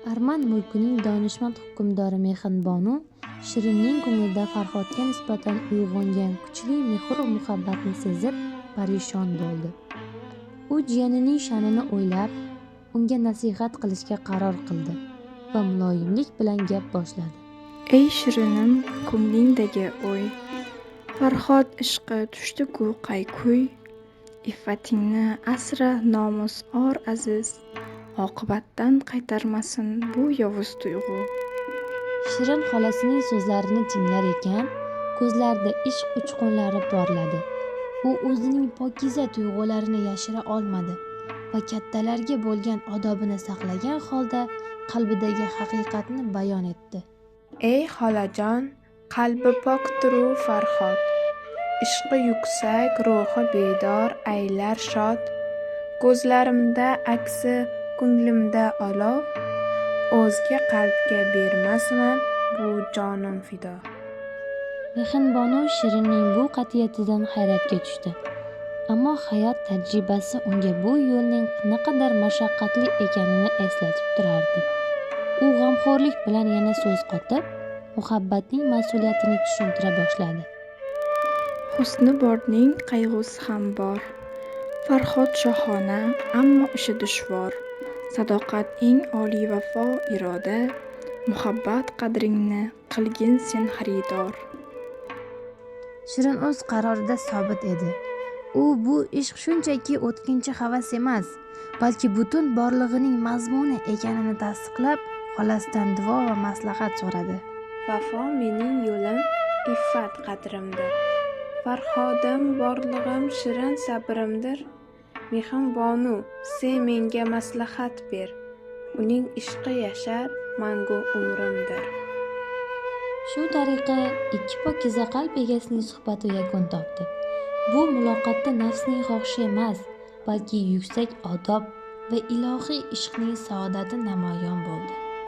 Arman mulkining donishmand hukmdori Mehribonu Shirinning ko'nglida Farhodga nisbatan uyg'ongan kuchli mehr va muhabbatni sezib parishon bo'ldi. U jiyanining sha'nini o'ylab, unga nasihat qilishga qaror qildi va muloyimlik bilan gap boshladi. Ey Shirinim, ko'nglingdagi o'y, Farhod ishqi tushdi-ku qaykuy, iffatingni asra nomus or aziz, oqibatdan qaytarmasin bu yovuz tuyg'u. Shirin xolasining so'zlarini tinglar ekan, ko'zlarida ishq uchqunlari porladi. U o'zining pokiza tuyg'ularini yashira olmadi va kattalarga bo'lgan odobini saqlagan holda qalbidagi haqiqatni bayon etdi. Ey xolajon, qalbi poktiru Farhod, ishqi yuksak, ruhi bedor, aylar shod. Ko'zlarimda aksi, ko'nglimda olov, o'zga qalbga bermasman bu jonim fido. Mehribonu Shirinning bu qat'iyatidan hayratga tushdi. Ammo hayot tajribasi unga bu yo'lning naqadar mashaqqatli ekanini eslatib turardi. U g'amxo'rlik bilan yana so'z qotib, muhabbatning mas'uliyatini tushuntira boshladi. Husni borning qayg'usi ham bor. Farhod shohona, ammo ishi dushvor. Sadoqat eng oliy vafo iroda, muhabbat qadringni qilgin sen xaridor. Shirin o'z qarorida sobit edi. U bu ishq shunchaki o'tkinchi havas emas, balki butun borlig'ining mazmuni ekanini tasdiqlab, xolasidan duo va maslahat so'radi. Vafo mening yo'lim, iffat qadrimdir. Farhodim borlig'im, shirin sabrimdir. Mehribonu, sen menga maslahat ber. Uning ishqi yashar, mangu umrimdir. Shu tariqa ikki pokiza qalb egasining suhbati yakun topdi. Bu muloqotda nafsning xohishi emas, balki yuksak odob va ilohiy ishqning saodati namoyon bo'ldi.